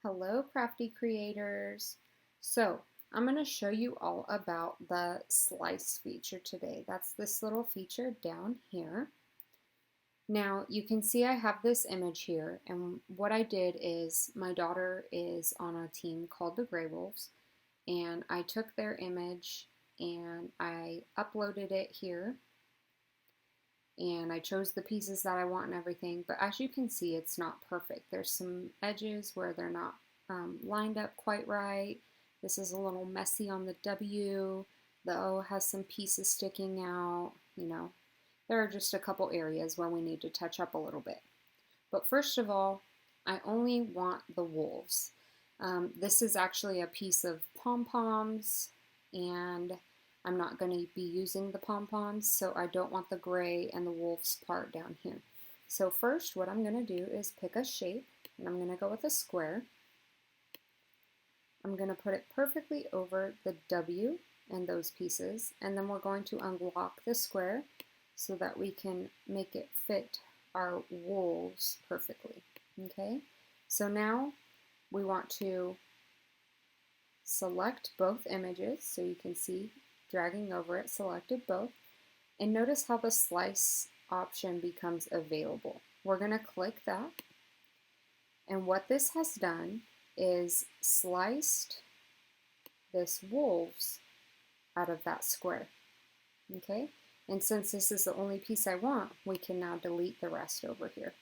Hello, crafty creators. So, I'm going to show you all about the slice feature today. That's this little feature down here. Now, you can see I have this image here, and what I did is my daughter is on a team called the Gray Wolves, and I took their image and I uploaded it here, and I chose the pieces that I want and everything, but as you can see, it's not perfect. There's some edges where they're not lined up quite right. This is a little messy on the W. The O has some pieces sticking out. There are just a couple areas where we need to touch up a little bit. But first of all, I only want the wolves. This is actually a piece of pom-poms, and I'm not going to be using the pom-poms, so I don't want the gray and the wolves part down here. So first, what I'm going to do is pick a shape, and I'm going to go with a square. I'm going to put it perfectly over the W and those pieces, and then we're going to unblock the square so that we can make it fit our wolves perfectly. Okay, so now we want to select both images, so you can see dragging over it selected both, and notice how the slice option becomes available. We're going to click that, and what this has done is sliced this wolves out of that square. Okay, and since this is the only piece I want, we can now delete the rest over here.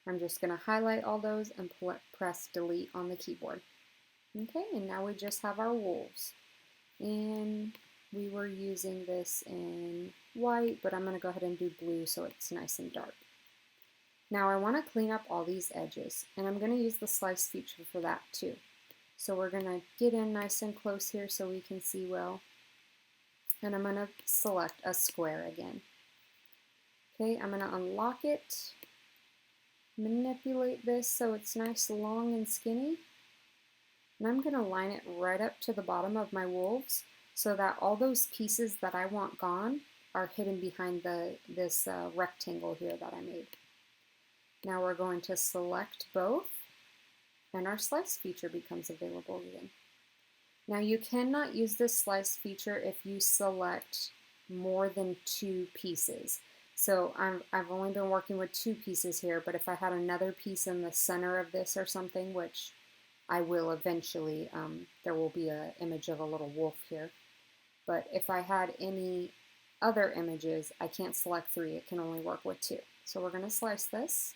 I'm just going to highlight all those and press delete on the keyboard. Okay, and now we just have our wolves. And we were using this in white, but I'm going to go ahead and do blue so it's nice and dark. Now I want to clean up all these edges, and I'm going to use the slice feature for that too. So we're going to get in nice and close here so we can see well. And I'm going to select a square again. Okay, I'm going to unlock it, manipulate this so it's nice, long, and skinny. And I'm going to line it right up to the bottom of my wolves so that all those pieces that I want gone are hidden behind this rectangle here that I made. Now we're going to select both, and our slice feature becomes available again. Now you cannot use this slice feature if you select more than 2 pieces. So I've only been working with 2 pieces here, but if I had another piece in the center of this or something, which I will eventually, there will be an image of a little wolf here. But if I had any other images, I can't select 3, it can only work with 2. So we're going to slice this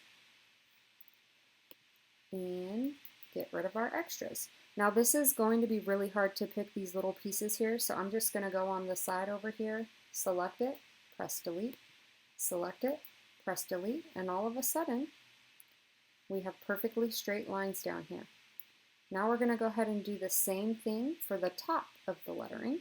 and get rid of our extras. Now this is going to be really hard to pick these little pieces here, so I'm just going to go on the side over here, select it, press delete, select it, press delete, and all of a sudden we have perfectly straight lines down here. Now we're going to go ahead and do the same thing for the top of the lettering.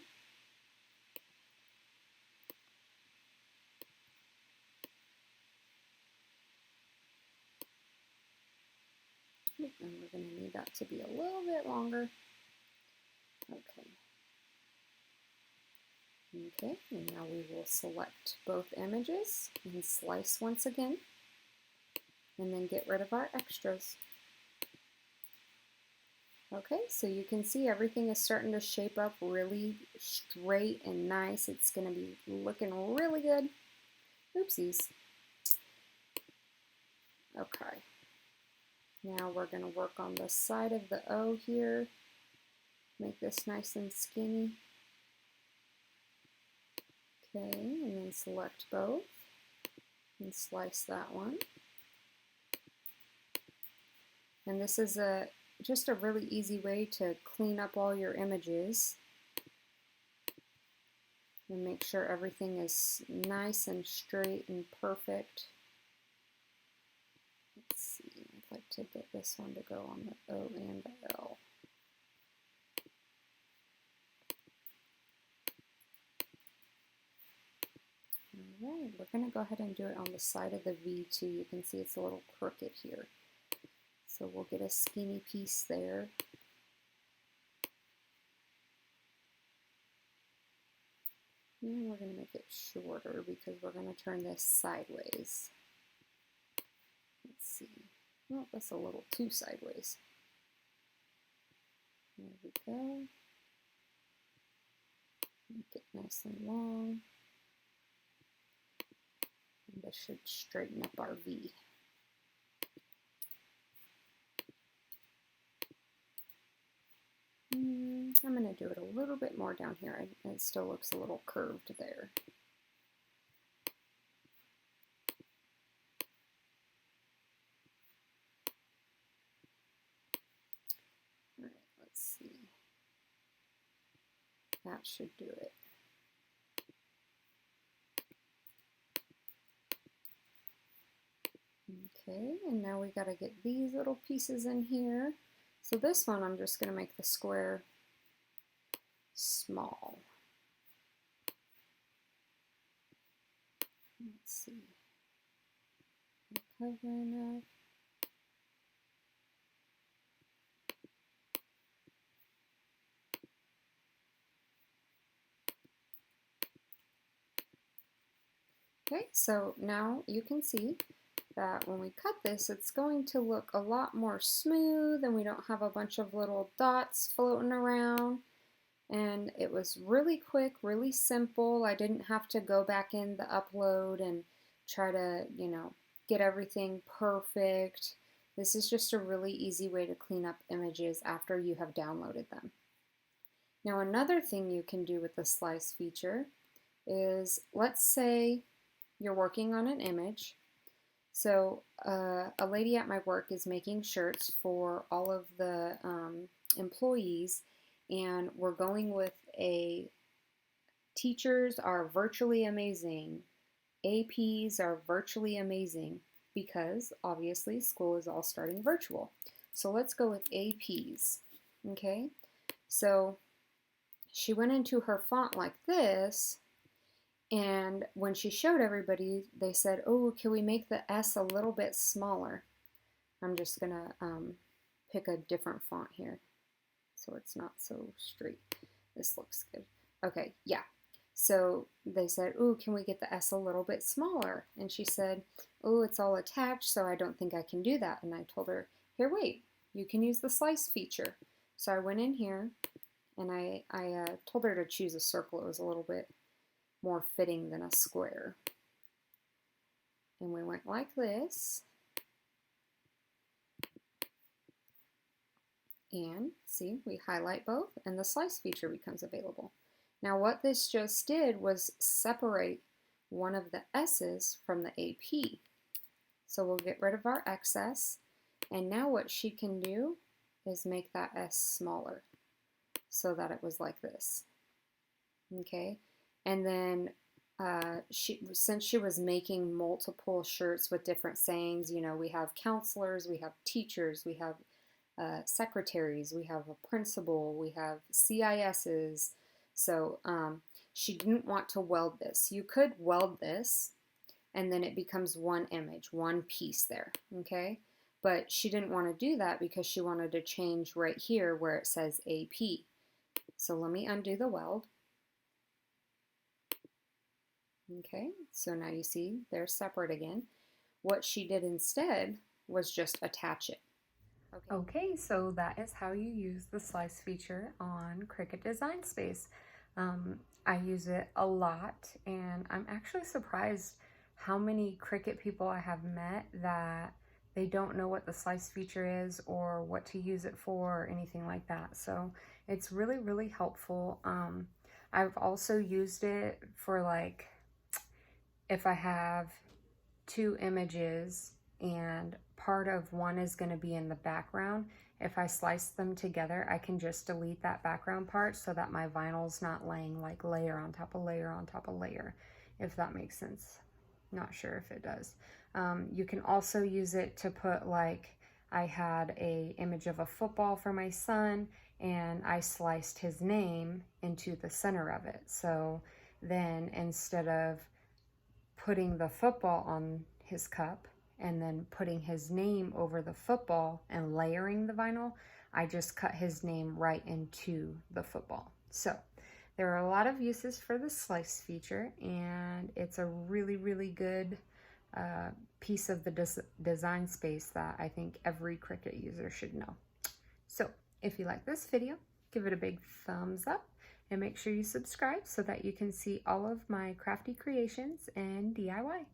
And we're going to need that to be a little bit longer. Okay. Okay, and now we will select both images and slice once again, and then get rid of our extras. Okay, so you can see everything is starting to shape up really straight and nice. It's going to be looking really good. Oopsies. Okay. Now we're going to work on the side of the O here. Make this nice and skinny. Okay, and then select both and slice that one. And this is just a really easy way to clean up all your images and make sure everything is nice and straight and perfect. Let's see, I'd like to get this one to go on the O and the L. Alright, we're going to go ahead and do it on the side of the V too. You can see it's a little crooked here. So we'll get a skinny piece there. And we're going to make it shorter because we're going to turn this sideways. Let's see. Oh, that's a little too sideways. There we go. Make it nice and long. And this should straighten up our V. I'm going to do it a little bit more down here. It still looks a little curved there. All right, let's see. That should do it. Okay, and now we got to get these little pieces in here. So this one, I'm just going to make the square small. Let's see. Cover enough. Okay, so now you can see that when we cut this, it's going to look a lot more smooth and we don't have a bunch of little dots floating around. And it was really quick, really simple. I didn't have to go back in the upload and try to, get everything perfect. This is just a really easy way to clean up images after you have downloaded them. Now, another thing you can do with the slice feature is, let's say you're working on an image. So a lady at my work is making shirts for all of the employees, and we're going with a teachers are virtually amazing, APs are virtually amazing, because obviously school is all starting virtual. So let's go with APs, okay? So she went into her font like this, and when she showed everybody, they said, oh, can we make the S a little bit smaller? I'm just gonna pick a different font here so it's not so straight. This looks good. Okay, yeah. So they said, oh, can we get the S a little bit smaller? And she said, oh, it's all attached, so I don't think I can do that. And I told her, here, wait, you can use the slice feature. So I went in here and I told her to choose a circle. It was a little bit more fitting than a square. And we went like this. And see, we highlight both and the slice feature becomes available. Now what this just did was separate one of the S's from the AP. So we'll get rid of our excess. And now what she can do is make that S smaller so that it was like this. Okay. And then since she was making multiple shirts with different sayings, we have counselors, we have teachers, we have secretaries, we have a principal, we have CISs. So she didn't want to weld this. You could weld this and then it becomes one image, one piece there, okay? But she didn't want to do that because she wanted to change right here where it says AP. So let me undo the weld. Okay, so now you see they're separate again. What she did instead was just attach it. Okay, so that is how you use the slice feature on Cricut Design Space. I use it a lot, and I'm actually surprised how many Cricut people I have met that they don't know what the slice feature is or what to use it for or anything like that. So it's really, really helpful. I've also used it for, like, if I have two images and part of one is going to be in the background, if I slice them together, I can just delete that background part so that my vinyl's not laying like layer on top of layer on top of layer, if that makes sense. Not sure if it does. You can also use it to put, like, I had a image of a football for my son and I sliced his name into the center of it. So then instead of putting the football on his cup and then putting his name over the football and layering the vinyl, I just cut his name right into the football. So there are a lot of uses for the slice feature, and it's a really, really good piece of the design space that I think every Cricut user should know. So if you like this video, give it a big thumbs up, and make sure you subscribe so that you can see all of my crafty creations and DIY.